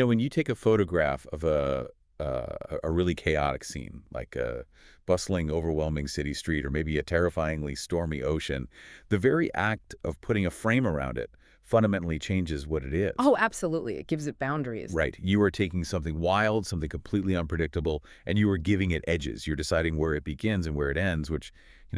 When you take a photograph of a really chaotic scene, like a bustling, overwhelming city street, or maybe a terrifyingly stormy ocean, the very act of putting a frame around it fundamentally changes what it is. Oh, absolutely. It gives it boundaries. Right. You are taking something wild, something completely unpredictable, and you are giving it edges. You're deciding where it begins and where it ends, which,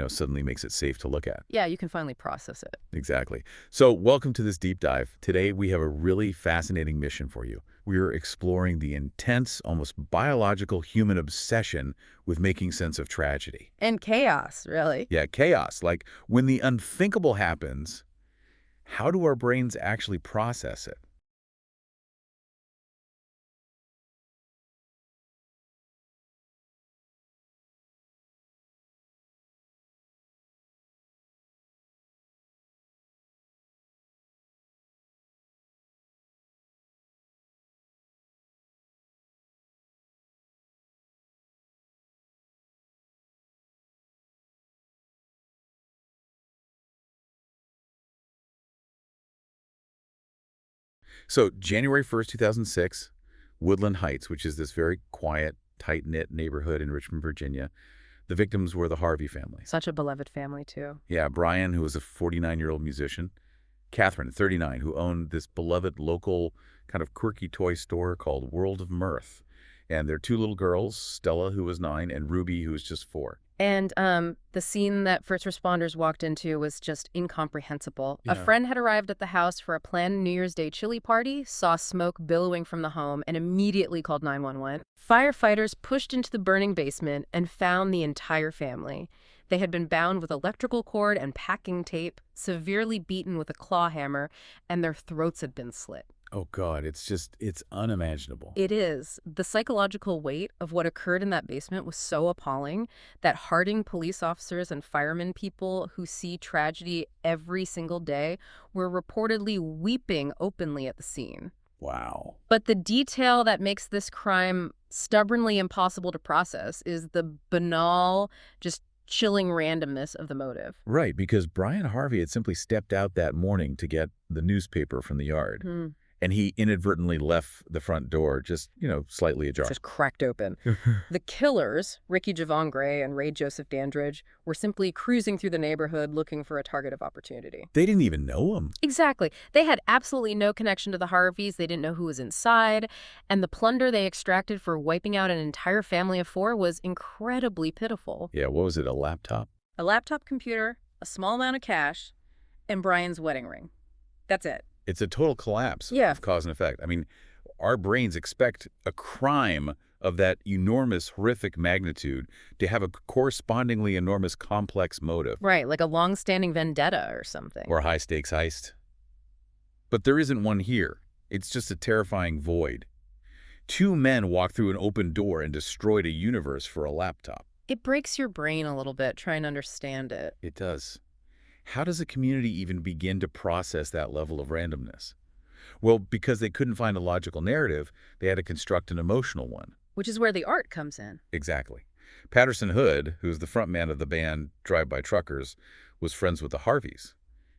suddenly makes it safe to look at. Yeah, you can finally process it. Exactly. So welcome to this deep dive. Today, we have a really fascinating mission for you. We are exploring the intense, almost biological human obsession with making sense of tragedy. And chaos, really. Yeah, chaos. Like when the unthinkable happens, how do our brains actually process it? So January 1st, 2006, Woodland Heights, which is this very quiet, tight-knit neighborhood in Richmond, Virginia. The victims were the Harvey family. Such a beloved family, too. Yeah, Brian, who was a 49-year-old musician. Catherine, 39, who owned this beloved local kind of quirky toy store called World of Mirth. And their two little girls, Stella, who was 9, and Ruby, who was just 4. And the scene that first responders walked into was just incomprehensible. A Yeah. friend had arrived at the house for a planned New Year's Day chili party, saw smoke billowing from the home, and immediately called 911. Firefighters pushed into the burning basement and found the entire family. They had been bound with electrical cord and packing tape, severely beaten with a claw hammer, and their throats had been slit. Oh, God, it's unimaginable. It is. The psychological weight of what occurred in that basement was so appalling that hardened police officers and firemen people who see tragedy every single day were reportedly weeping openly at the scene. Wow. But the detail that makes this crime stubbornly impossible to process is the banal, just chilling randomness of the motive. Right, because Brian Harvey had simply stepped out that morning to get the newspaper from the yard. Hmm. And he inadvertently left the front door just, slightly ajar. Just cracked open. The killers, Ricky Javon Gray and Ray Joseph Dandridge, were simply cruising through the neighborhood looking for a target of opportunity. They didn't even know him. Exactly. They had absolutely no connection to the Harveys. They didn't know who was inside. And the plunder they extracted for wiping out an entire family of 4 was incredibly pitiful. Yeah, what was it, a laptop? A laptop computer, a small amount of cash, and Brian's wedding ring. That's it. It's a total collapse Yeah. of cause and effect. I mean, our brains expect a crime of that enormous, horrific magnitude to have a correspondingly enormous, complex motive. Right, like a long-standing vendetta or something. Or a high-stakes heist. But there isn't one here. It's just a terrifying void. 2 men walked through an open door and destroyed a universe for a laptop. It breaks your brain a little bit trying to understand it. It does. How does a community even begin to process that level of randomness? Well, because they couldn't find a logical narrative, they had to construct an emotional one. Which is where the art comes in. Exactly. Patterson Hood, who's the frontman of the band Drive-By Truckers, was friends with the Harveys.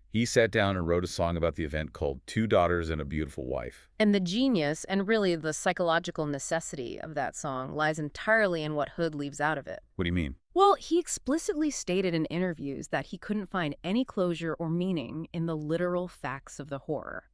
He sat down and wrote a song about the event called 2 Daughters and a Beautiful Wife. And the genius, and really the psychological necessity of that song, lies entirely in what Hood leaves out of it. What do you mean? Well, he explicitly stated in interviews that he couldn't find any closure or meaning in the literal facts of the horror.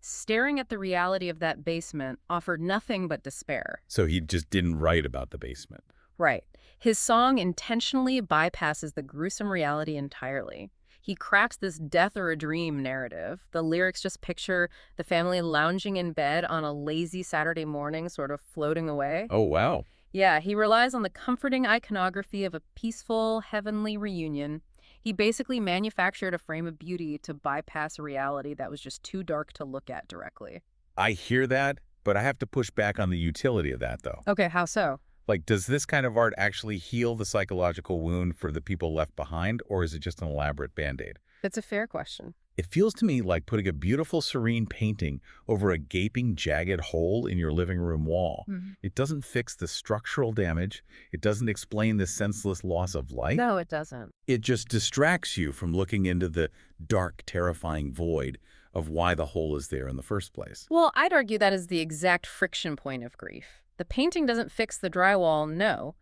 Staring at the reality of that basement offered nothing but despair. So he just didn't write about the basement. Right. His song intentionally bypasses the gruesome reality entirely. He crafts this death or a dream narrative. The lyrics just picture the family lounging in bed on a lazy Saturday morning, sort of floating away. Oh, wow. Yeah, he relies on the comforting iconography of a peaceful, heavenly reunion. He basically manufactured a frame of beauty to bypass a reality that was just too dark to look at directly. I hear that, but I have to push back on the utility of that, though. Okay, how so? Like, does this kind of art actually heal the psychological wound for the people left behind, or is it just an elaborate Band-Aid? That's a fair question. It feels to me like putting a beautiful, serene painting over a gaping, jagged hole in your living room wall. It doesn't fix the structural damage. It doesn't explain the senseless loss of life. No, it doesn't. It just distracts you from looking into the dark, terrifying void of why the hole is there in the first place. Well, I'd argue that is the exact friction point of grief. The painting doesn't fix the drywall, no.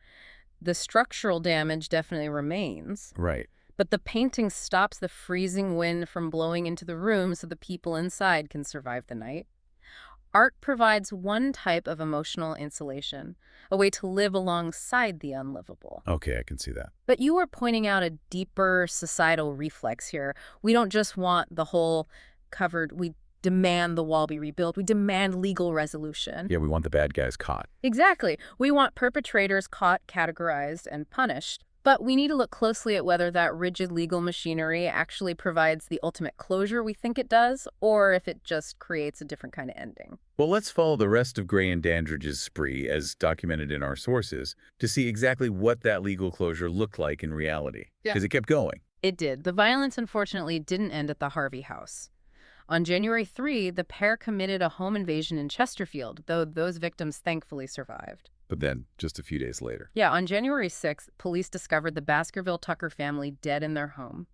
The structural damage definitely remains. Right. But the painting stops the freezing wind from blowing into the room so the people inside can survive the night. Art provides one type of emotional insulation, a way to live alongside the unlivable. Okay, I can see that. But you are pointing out a deeper societal reflex here. We don't just want the whole covered, we demand the wall be rebuilt. We demand legal resolution. Yeah, we want the bad guys caught. Exactly. We want perpetrators caught, categorized, and punished. But we need to look closely at whether that rigid legal machinery actually provides the ultimate closure we think it does, or if it just creates a different kind of ending. Well, let's follow the rest of Gray and Dandridge's spree, as documented in our sources, to see exactly what that legal closure looked like in reality. Yeah. Because it kept going. It did. The violence, unfortunately, didn't end at the Harvey house. On January 3, the pair committed a home invasion in Chesterfield, though those victims thankfully survived. But then, just a few days later. Yeah, on January 6th, police discovered the Baskerville-Tucker family dead in their home.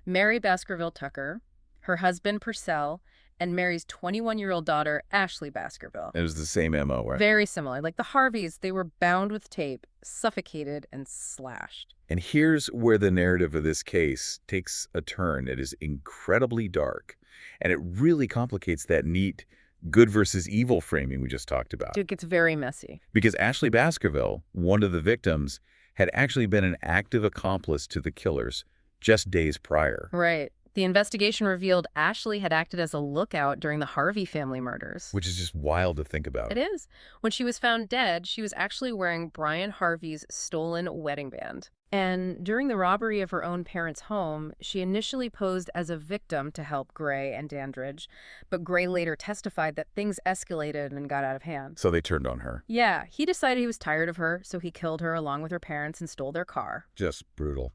Mary Baskerville-Tucker, her husband Purcell, and Mary's 21-year-old daughter, Ashley Baskerville. It was the same MO, right? Very similar. Like the Harveys, they were bound with tape, suffocated, and slashed. And here's where the narrative of this case takes a turn. It is incredibly dark, and it really complicates that neat good versus evil framing we just talked about. It gets very messy. Because Ashley Baskerville, one of the victims, had actually been an active accomplice to the killers just days prior. Right. The investigation revealed Ashley had acted as a lookout during the Harvey family murders. Which is just wild to think about. It is. When she was found dead, she was actually wearing Brian Harvey's stolen wedding band. And during the robbery of her own parents' home, she initially posed as a victim to help Gray and Dandridge, but Gray later testified that things escalated and got out of hand. So they turned on her. Yeah, he decided he was tired of her, so he killed her along with her parents and stole their car. Just brutal.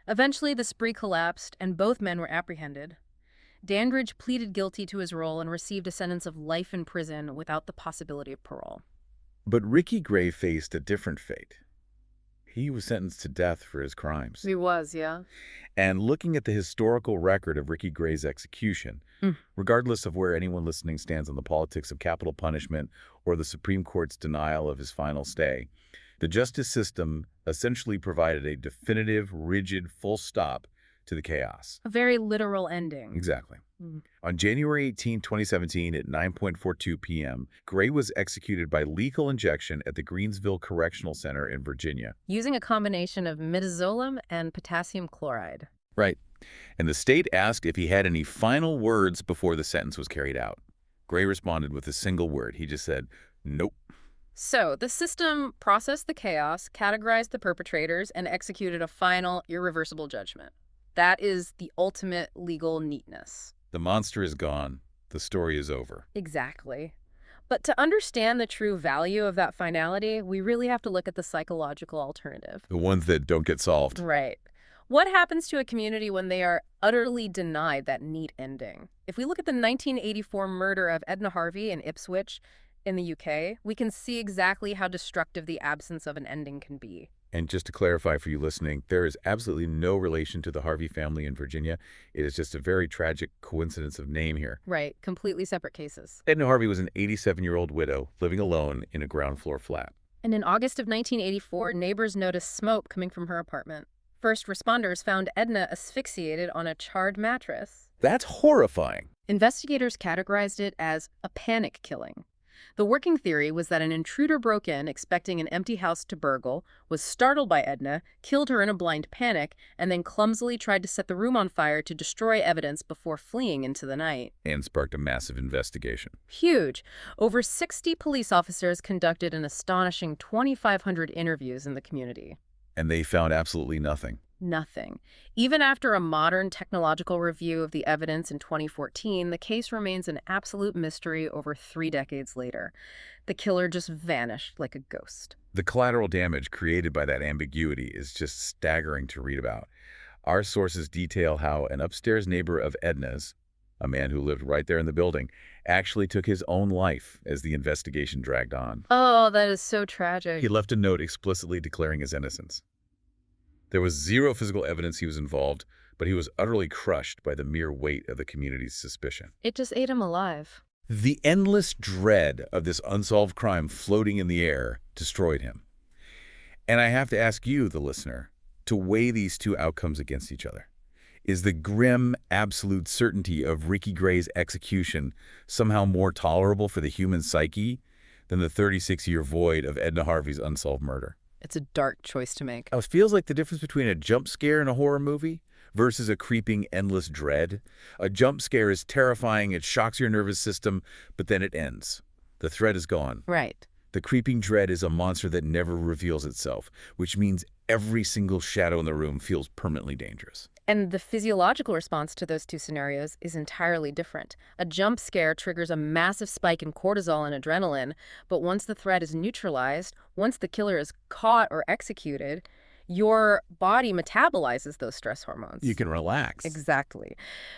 Eventually, the spree collapsed, and both men were apprehended. Dandridge pleaded guilty to his role and received a sentence of life in prison without the possibility of parole. But Ricky Gray faced a different fate. He was sentenced to death for his crimes. He was, yeah. And looking at the historical record of Ricky Gray's execution, regardless of where anyone listening stands on the politics of capital punishment or the Supreme Court's denial of his final stay, the justice system essentially provided a definitive, rigid, full stop to the chaos. A very literal ending. Exactly. On January 18, 2017, at 9:42 p.m., Gray was executed by lethal injection at the Greensville Correctional Center in Virginia. Using a combination of midazolam and potassium chloride. Right. And the state asked if he had any final words before the sentence was carried out. Gray responded with a single word. He just said, "Nope." So, the system processed the chaos, categorized the perpetrators, and executed a final, irreversible judgment. That is the ultimate legal neatness. The monster is gone. The story is over. Exactly. But to understand the true value of that finality, we really have to look at the psychological alternative. The ones that don't get solved. Right. What happens to a community when they are utterly denied that neat ending? If we look at the 1984 murder of Edna Harvey in Ipswich in the UK, we can see exactly how destructive the absence of an ending can be. And just to clarify for you listening, there is absolutely no relation to the Harvey family in Virginia. It is just a very tragic coincidence of name here. Right. Completely separate cases. Edna Harvey was an 87-year-old widow living alone in a ground floor flat. And in August of 1984, neighbors noticed smoke coming from her apartment. First responders found Edna asphyxiated on a charred mattress. That's horrifying. Investigators categorized it as a panic killing. The working theory was that an intruder broke in, expecting an empty house to burgle, was startled by Edna, killed her in a blind panic, and then clumsily tried to set the room on fire to destroy evidence before fleeing into the night. And sparked a massive investigation. Huge. Over 60 police officers conducted an astonishing 2,500 interviews in the community. And they found absolutely nothing. Nothing. Even after a modern technological review of the evidence in 2014, the case remains an absolute mystery over 3 decades later. The killer just vanished like a ghost. The collateral damage created by that ambiguity is just staggering to read about. Our sources detail how an upstairs neighbor of Edna's, a man who lived right there in the building, actually took his own life as the investigation dragged on. Oh, that is so tragic. He left a note explicitly declaring his innocence. There was zero physical evidence he was involved, but he was utterly crushed by the mere weight of the community's suspicion. It just ate him alive. The endless dread of this unsolved crime floating in the air destroyed him. And I have to ask you, the listener, to weigh these two outcomes against each other. Is the grim, absolute certainty of Ricky Gray's execution somehow more tolerable for the human psyche than the 36-year void of Edna Harvey's unsolved murder? It's a dark choice to make. It feels like the difference between a jump scare in a horror movie versus a creeping, endless dread. A jump scare is terrifying, it shocks your nervous system, but then it ends. The threat is gone. Right. The creeping dread is a monster that never reveals itself, which means every single shadow in the room feels permanently dangerous. And the physiological response to those two scenarios is entirely different. A jump scare triggers a massive spike in cortisol and adrenaline, but once the threat is neutralized, once the killer is caught or executed, your body metabolizes those stress hormones. You can relax. Exactly.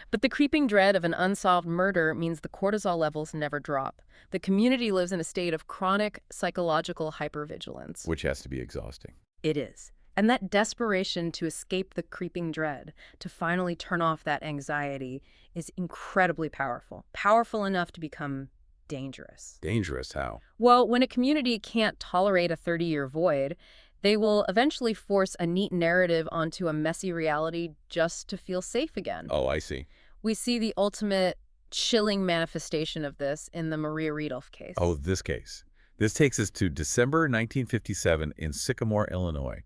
But the creeping dread of an unsolved murder means the cortisol levels never drop. The community lives in a state of chronic psychological hypervigilance. Which has to be exhausting. It is. And that desperation to escape the creeping dread, to finally turn off that anxiety, is incredibly powerful. Powerful enough to become dangerous. Dangerous how? Well, when a community can't tolerate a 30-year void, they will eventually force a neat narrative onto a messy reality just to feel safe again. Oh, I see. We see the ultimate chilling manifestation of this in the Maria Rudolph case. Oh, this case. This takes us to December 1957 in Sycamore, Illinois.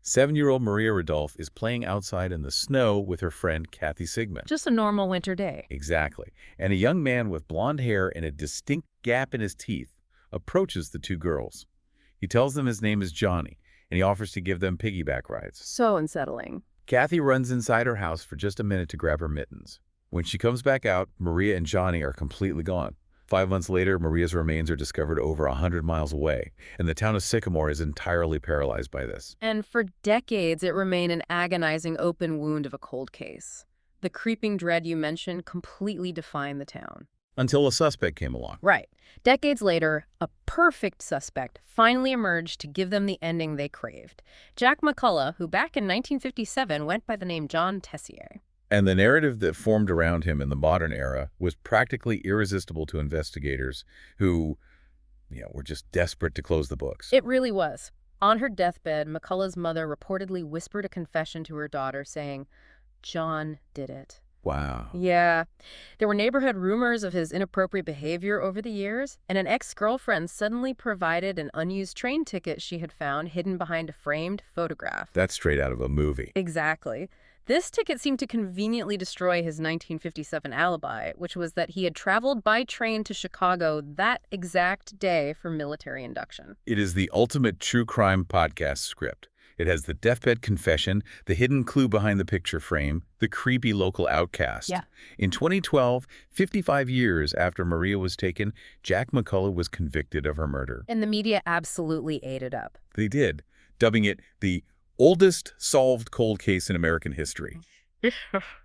7-year-old Maria Rudolph is playing outside in the snow with her friend Kathy Sigmund. Just a normal winter day. Exactly. And a young man with blonde hair and a distinct gap in his teeth approaches the two girls. He tells them his name is Johnny, and he offers to give them piggyback rides. So unsettling. Kathy runs inside her house for just a minute to grab her mittens. When she comes back out, Maria and Johnny are completely gone. 5 months later, Maria's remains are discovered over 100 miles away, and the town of Sycamore is entirely paralyzed by this. And for decades, it remained an agonizing open wound of a cold case. The creeping dread you mentioned completely defined the town. Until a suspect came along. Right. Decades later, a perfect suspect finally emerged to give them the ending they craved. Jack McCullough, who back in 1957 went by the name John Tessier. And the narrative that formed around him in the modern era was practically irresistible to investigators who, were just desperate to close the books. It really was. On her deathbed, McCullough's mother reportedly whispered a confession to her daughter saying, "John did it." Wow. Yeah. There were neighborhood rumors of his inappropriate behavior over the years, and an ex-girlfriend suddenly provided an unused train ticket she had found hidden behind a framed photograph. That's straight out of a movie. Exactly. This ticket seemed to conveniently destroy his 1957 alibi, which was that he had traveled by train to Chicago that exact day for military induction. It is the ultimate true crime podcast script. It has the deathbed confession, the hidden clue behind the picture frame, the creepy local outcast. Yeah. In 2012, 55 years after Maria was taken, Jack McCullough was convicted of her murder. And the media absolutely ate it up. They did, dubbing it the oldest solved cold case in American history.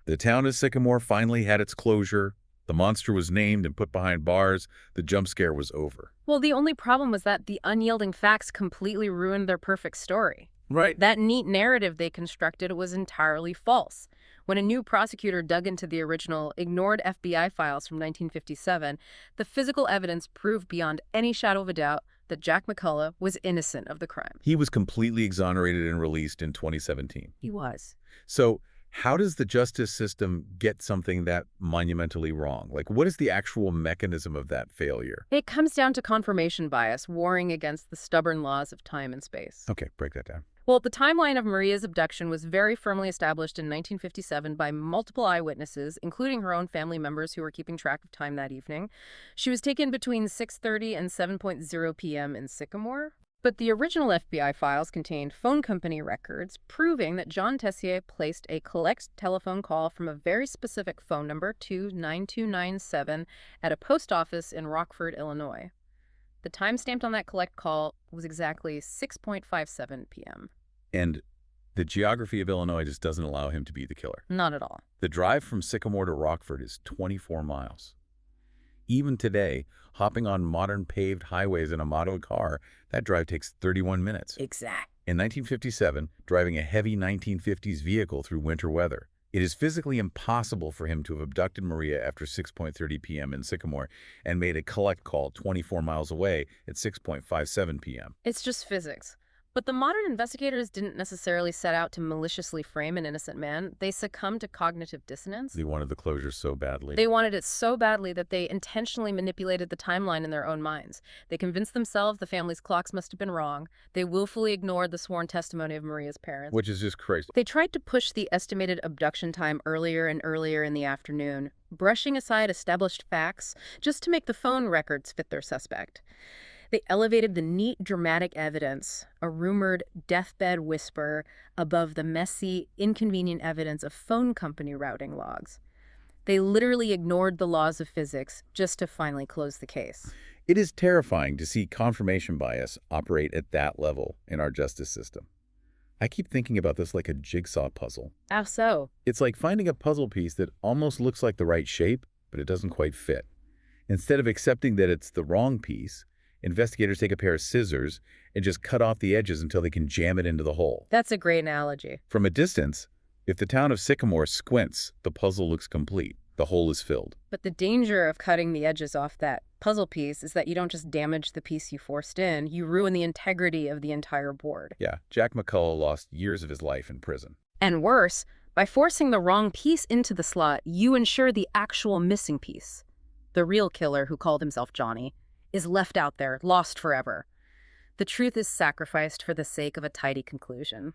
The town of Sycamore finally had its closure. The monster was named and put behind bars. The jump scare was over. Well, the only problem was that the unyielding facts completely ruined their perfect story. Right. That neat narrative they constructed was entirely false. When a new prosecutor dug into the original, ignored FBI files from 1957, the physical evidence proved beyond any shadow of a doubt that Jack McCullough was innocent of the crime. He was completely exonerated and released in 2017. He was. So how does the justice system get something that monumentally wrong? Like, what is the actual mechanism of that failure? It comes down to confirmation bias, warring against the stubborn laws of time and space. Okay, break that down. Well, the timeline of Maria's abduction was very firmly established in 1957 by multiple eyewitnesses, including her own family members who were keeping track of time that evening. She was taken between 6:30 and 7:00 p.m. in Sycamore. But the original FBI files contained phone company records proving that John Tessier placed a collect telephone call from a very specific phone number, 29297, at a post office in Rockford, Illinois. The time stamped on that collect call was exactly 6:57 p.m. And the geography of Illinois just doesn't allow him to be the killer. Not at all. The drive from Sycamore to Rockford is 24 miles. Even today, hopping on modern paved highways in a model car, that drive takes 31 minutes. Exact. In 1957, driving a heavy 1950s vehicle through winter weather, It is physically impossible for him to have abducted Maria after 6:30 p.m. in Sycamore and made a collect call 24 miles away at 6:57 p.m. It's just physics. But the modern investigators didn't necessarily set out to maliciously frame an innocent man. They succumbed to cognitive dissonance. They wanted the closure so badly. They wanted it so badly that they intentionally manipulated the timeline in their own minds. They convinced themselves the family's clocks must have been wrong. They willfully ignored the sworn testimony of Maria's parents. Which is just crazy. They tried to push the estimated abduction time earlier and earlier in the afternoon, brushing aside established facts just to make the phone records fit their suspect. They elevated the neat, dramatic evidence, a rumored deathbed whisper, above the messy, inconvenient evidence of phone company routing logs. They literally ignored the laws of physics just to finally close the case. It is terrifying to see confirmation bias operate at that level in our justice system. I keep thinking about this like a jigsaw puzzle. How so? It's like finding a puzzle piece that almost looks like the right shape, but it doesn't quite fit. Instead of accepting that it's the wrong piece, investigators take a pair of scissors and just cut off the edges until they can jam it into the hole. That's a great analogy. From a distance, if the town of Sycamore squints, the puzzle looks complete. The hole is filled. But the danger of cutting the edges off that puzzle piece is that you don't just damage the piece you forced in, you ruin the integrity of the entire board. Yeah, Jack McCullough lost years of his life in prison. And worse, by forcing the wrong piece into the slot, you ensure the actual missing piece. The real killer, who called himself Johnny, is left out there, lost forever. The truth is sacrificed for the sake of a tidy conclusion.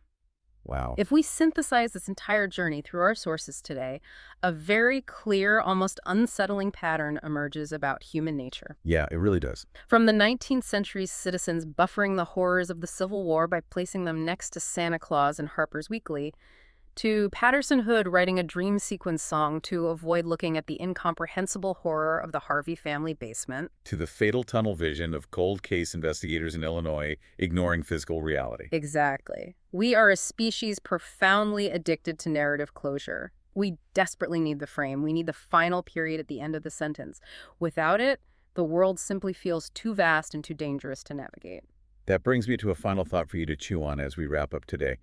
Wow. If we synthesize this entire journey through our sources today, a very clear, almost unsettling pattern emerges about human nature. Yeah, it really does. From the 19th century's citizens buffering the horrors of the Civil War by placing them next to Santa Claus and Harper's Weekly, to Patterson Hood writing a dream sequence song to avoid looking at the incomprehensible horror of the Harvey family basement, To the fatal tunnel vision of cold case investigators in Illinois ignoring physical reality. Exactly. We are a species profoundly addicted to narrative closure. We desperately need the frame. We need the final period at the end of the sentence. Without it, the world simply feels too vast and too dangerous to navigate. That brings me to a final thought for you to chew on as we wrap up today.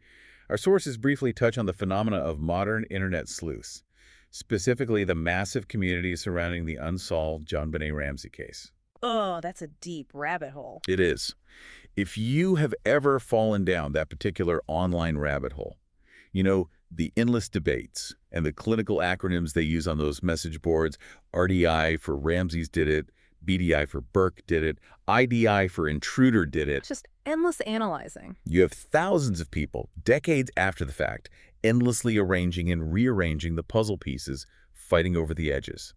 Our sources briefly touch on the phenomena of modern internet sleuths, specifically the massive community surrounding the unsolved JonBenet Ramsey case. Oh, that's a deep rabbit hole. It is. If you have ever fallen down that particular online rabbit hole, the endless debates and the clinical acronyms they use on those message boards, RDI for Ramsey's did it, BDI for Burke did it, IDI for Intruder did it. Just endless analyzing. You have thousands of people, decades after the fact, endlessly arranging and rearranging the puzzle pieces, fighting over the edges.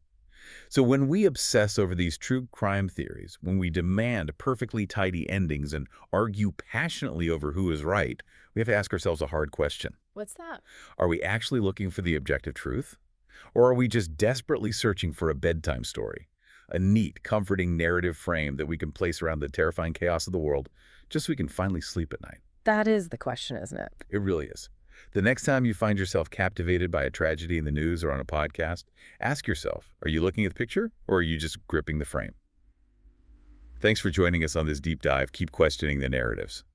So when we obsess over these true crime theories, when we demand perfectly tidy endings and argue passionately over who is right, we have to ask ourselves a hard question. What's that? Are we actually looking for the objective truth? Or are we just desperately searching for a bedtime story? A neat, comforting narrative frame that we can place around the terrifying chaos of the world, just so we can finally sleep at night. That is the question, isn't it? It really is. The next time you find yourself captivated by a tragedy in the news or on a podcast, ask yourself, are you looking at the picture or are you just gripping the frame? Thanks for joining us on this deep dive. Keep questioning the narratives.